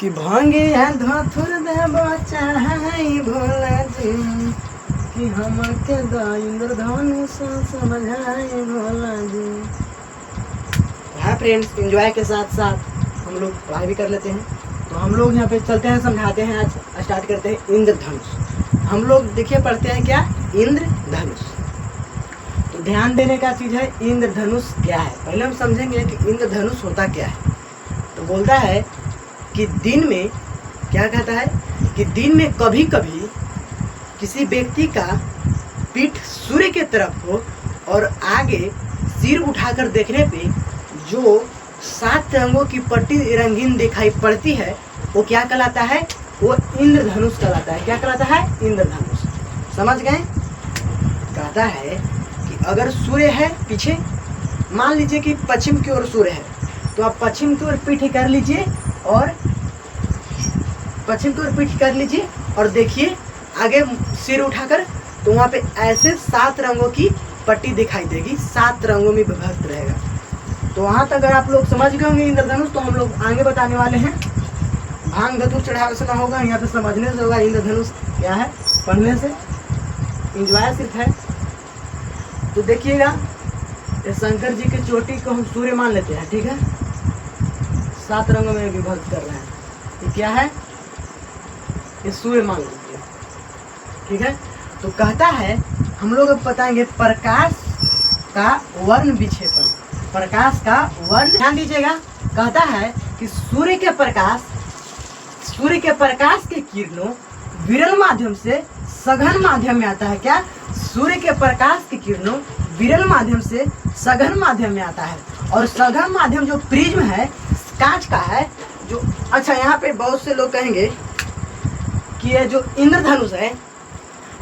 कि भांगे धथुर देव चढ़ाई भोला जी कि हमके इंद्रधनुष समझाए भोला जी। हाँ फ्रेंड्स, एंजॉय के साथ साथ हम लोग पढ़ाई भी कर लेते हैं। तो हम लोग यहाँ पे चलते हैं, समझाते हैं। आज स्टार्ट करते हैं इंद्रधनुष। हम लोग देखिए पढ़ते हैं क्या, इंद्रधनुष। तो ध्यान देने का चीज़ है इंद्रधनुष क्या है। पहले हम समझेंगे कि इंद्रधनुष होता क्या है। तो बोलता है कि दिन में, क्या कहता है कि दिन में कभी कभी किसी व्यक्ति का पीठ सूर्य के तरफ हो और आगे सिर उठाकर देखने पे जो 7 रंगों की पट्टी रंगीन दिखाई पड़ती है, वो क्या कहलाता है, वो इंद्रधनुष कहलाता है। क्या कहलाता है, इंद्रधनुष। समझ गए। कहता है कि अगर सूर्य है पीछे, मान लीजिए कि पश्चिम की ओर सूर्य है, तो आप पश्चिम की ओर पीठ कर लीजिए और पश्चिम की ओर पीठ कर लीजिए और देखिए आगे सिर उठाकर, तो वहाँ पे ऐसे 7 रंगों की पट्टी दिखाई देगी, 7 रंगों में विभक्त रहेगा। तो वहाँ तक अगर आप लोग समझ गए होंगे इंद्रधनुष, तो हम लोग आगे बताने वाले हैं। भांग धतूर चढ़ावे से ना होगा, यहाँ पे समझने से होगा इंद्रधनुष क्या है, पढ़ने से इंजॉय सिर्फ है। तो देखिएगा, शंकर जी की चोटी को हम सूर्य मान लेते हैं, ठीक है। 7 रंगों में विभक्त कर रहे हैं, ये क्या है, ये सूर्य मान लीजिए, ठीक है। तो कहता है, हम लोग अब बताएंगे प्रकाश का वर्ण विक्षेपण। प्रकाश का वर्ण, ध्यान दीजिएगा। कहता है कि सूर्य के प्रकाश के किरणों विरल माध्यम से सघन माध्यम में आता है। क्या, सूर्य के प्रकाश के किरणों विरल माध्यम से सघन माध्यम में आता है। और सघन माध्यम जो प्रिज्म है, कांच का है जो। अच्छा, यहाँ पे बहुत से लोग कहेंगे कि ये जो इंद्रधनुष है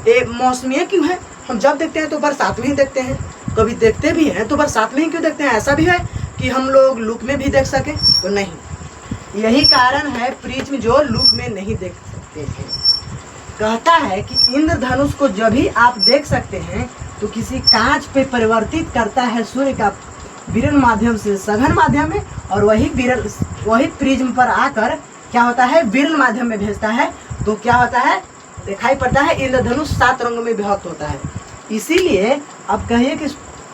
ये मौसमी क्यों है। हम जब देखते हैं तो बरसात में ही देखते हैं, कभी देखते भी हैं तो बरसात में ही क्यों देखते हैं। ऐसा भी है कि हम लोग लूप में भी देख सके, तो नहीं। यही कारण है प्रिज्म जो लूप में नहीं देख सकते हैं। कहता है कि इंद्रधनुष को जब भी आप देख सकते हैं तो किसी कांच पे परिवर्तित करता है सूर्य का विरल माध्यम से सघन माध्यम में, और वही प्रिज्म पर आकर क्या होता है, विरल माध्यम में भेजता है। तो क्या होता है, दिखाई पड़ता है इंद्रधनुष 7 रंगों में विभक्त होता है। इसीलिए अब कहिए कि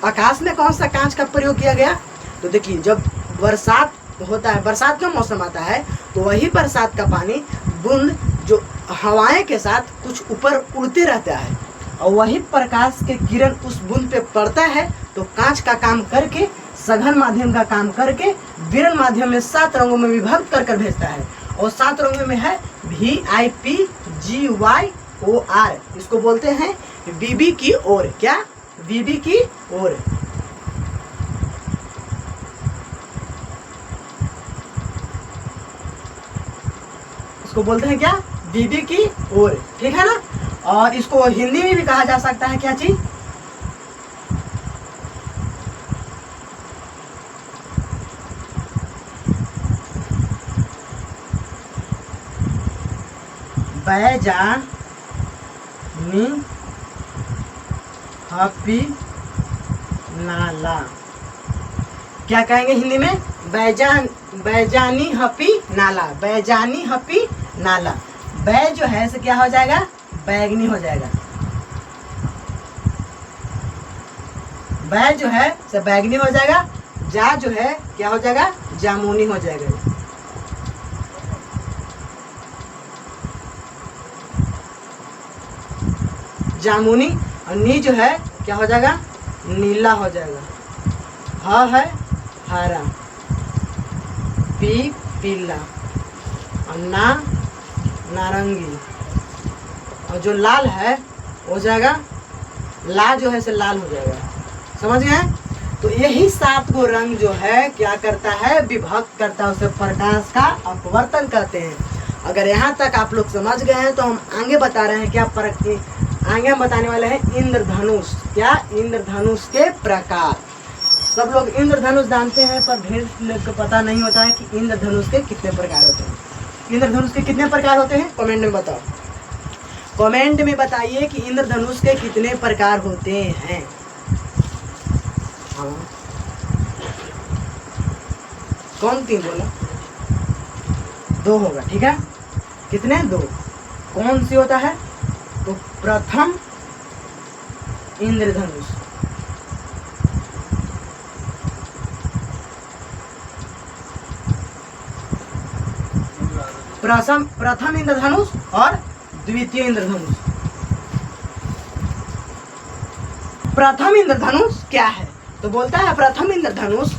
आकाश में कौन सा कांच का प्रयोग किया गया। तो देखिए, जब बरसात होता है, बरसात का मौसम आता है, तो वही बरसात का पानी बूंद जो हवाएं के साथ कुछ ऊपर उड़ते रहता है, और वही प्रकाश के किरण उस बूंद पे पड़ता है, तो कांच का काम करके, सघन माध्यम का काम करके विरल माध्यम में 7 रंगों में विभक्त कर भेजता है। और 7 रंगों में है VIPGYOR, इसको बोलते हैं बीबी की ओर। क्या, बीबी की ओर। इसको बोलते हैं क्या, बीबी की ओर, ठीक है ना। और इसको हिंदी में भी कहा जा सकता है, क्या चीज, बैजानी हपी नाला। क्या कहेंगे हिंदी में, बैजानी हपी नाला। बैजानी हपी नाला। बै जो है से क्या हो जाएगा, बैगनी हो जाएगा। बै जो है से बैगनी हो जाएगा। जा जो है क्या हो जाएगा, जामुनी हो जाएगा। जामुनी। और नी जो है क्या हो जाएगा, नीला हो जाएगा। ह है हरा, पी पीला, और ना नारंगी, और जो लाल है हो जाएगा, ला जो है से लाल हो जाएगा। समझ गए। तो यही 7 गो रंग जो है क्या करता है, विभक्त करता है, उसे प्रकाश का अपवर्तन कहते हैं। अगर यहाँ तक आप लोग समझ गए हैं तो हम आगे बता रहे हैं, क्या आगे हम बताने वाले हैं इंद्रधनुष। क्या, इंद्रधनुष के प्रकार। सब लोग इंद्रधनुष जानते हैं, पर ढेर लोग को पता नहीं होता है कि इंद्रधनुष के कितने प्रकार होते हैं। इंद्रधनुष के कितने प्रकार होते हैं, कमेंट में बताओ। कमेंट में बताइए कि इंद्रधनुष के कितने प्रकार होते हैं। हाँ, कौन 3 बोला, 2 होगा, ठीक है। कितने? 2। कौन सी होता है? तो प्रथम इंद्रधनुष। प्रथम इंद्रधनुष और द्वितीय इंद्रधनुष। प्रथम इंद्रधनुष क्या है? तो बोलता है प्रथम इंद्रधनुष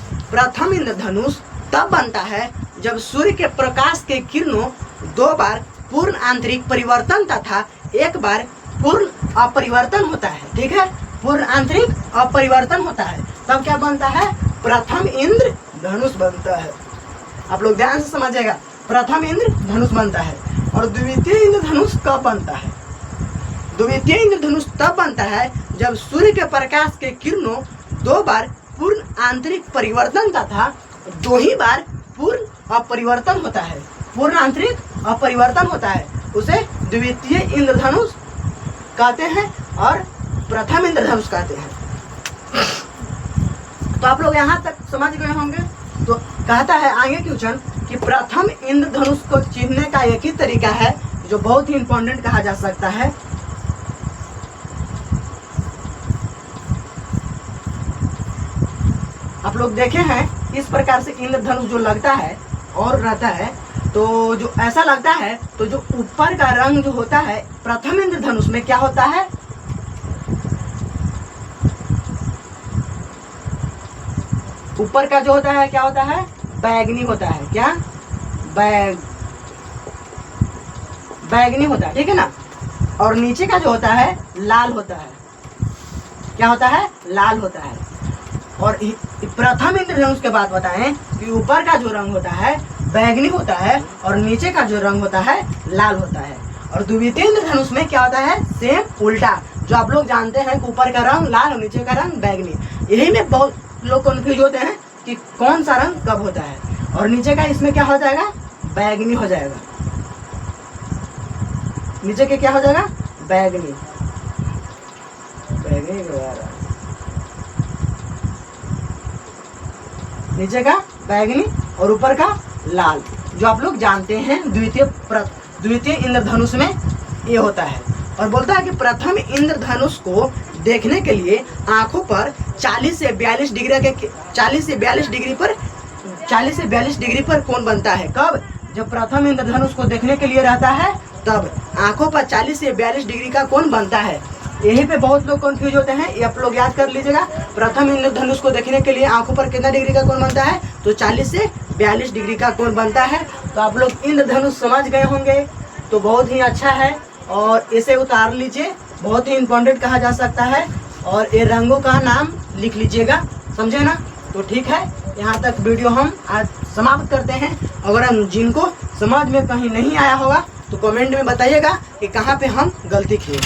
तब बनता है जब सूर्य के प्रकाश के किरणों 2 बार पूर्ण आंतरिक परिवर्तन तथा 1 बार पूर्ण अपरिवर्तन होता है, ठीक है। पूर्ण आंतरिक अपरिवर्तन होता है तब क्या बनता है? प्रथम इंद्रधनुष बनता है। आप लोग ध्यान से समझिएगा, प्रथम इंद्रधनुष बनता है। और द्वितीय इंद्रधनुष कब बनता है? द्वितीय इंद्रधनुष तब बनता है जब सूर्य के प्रकाश के किरणों 2 बार पूर्ण आंतरिक परिवर्तन तथा 2 ही बार पूर्ण अपरिवर्तन होता है। पूर्ण आंतरिक अपरिवर्तन होता है, उसे द्वितीय इंद्रधनुष कहते हैं और प्रथम इंद्रधनुष कहते हैं। तो आप लोग यहाँ तक समझ गए होंगे। तो कहता है आगे क्वेश्चन कि प्रथम इंद्रधनुष को चिन्हने का एक ही तरीका है जो बहुत ही इंपॉर्टेंट कहा जा सकता है। आप लोग देखे हैं इस प्रकार से इंद्रधनुष जो लगता है और रहता है, तो जो ऐसा लगता है, तो जो ऊपर का रंग जो होता है प्रथम इंद्रधनुष में क्या होता है? ऊपर का जो होता है क्या होता है? बैगनी होता है। क्या? बैगनी होता है, ठीक है ना। और नीचे का जो होता है लाल होता है। क्या होता है? लाल होता है। और प्रथम इंद्रधनुष के बाद बताएं कि ऊपर का जो रंग होता है बैगनी होता है और नीचे का जो रंग होता है लाल होता है। और द्वितीय इंद्रधनुष में क्या होता है? सेम उल्टा। जो आप लोग जानते हैं कि ऊपर का रंग लाल और नीचे का रंग बैगनी। यही में बहुत लोग कंफ्यूज होते हैं कि कौन सा रंग कब होता है। और नीचे का इसमें क्या हो जाएगा? बैगनी हो जाएगा। नीचे के क्या हो जाएगा? बैगनी। नीचे का बैगनी और ऊपर का लाल, जो आप लोग जानते हैं द्वितीय इंद्रधनुष में ये होता है। और बोलता है कि प्रथम इंद्रधनुष को देखने के लिए आंखों पर 40 से 42 डिग्री पर कोण बनता है। कब? जब प्रथम इंद्रधनुष को देखने के लिए रहता है तब आंखों पर 40 से 42 डिग्री का कोण बनता है। यहीं पे बहुत लोग कंफ्यूज होते हैं, ये आप लोग याद कर लीजिएगा। प्रथम इंद्रधनुष को देखने के लिए आंखों पर कितना डिग्री का कोण बनता है? तो 40 से 42 डिग्री का कोण बनता है। तो आप लोग इंद्रधनुष समझ गए होंगे, तो बहुत ही अच्छा है। और इसे उतार लीजिए, बहुत ही इंपॉर्टेंट कहा जा सकता है। और ये रंगों का नाम लिख लीजिएगा, समझे ना। तो ठीक है, यहाँ तक वीडियो हम आज समाप्त करते हैं। अगर जिनको समझ में कहीं नहीं आया होगा तो कमेंट में बताइएगा कि कहाँ पे हम गलती किए।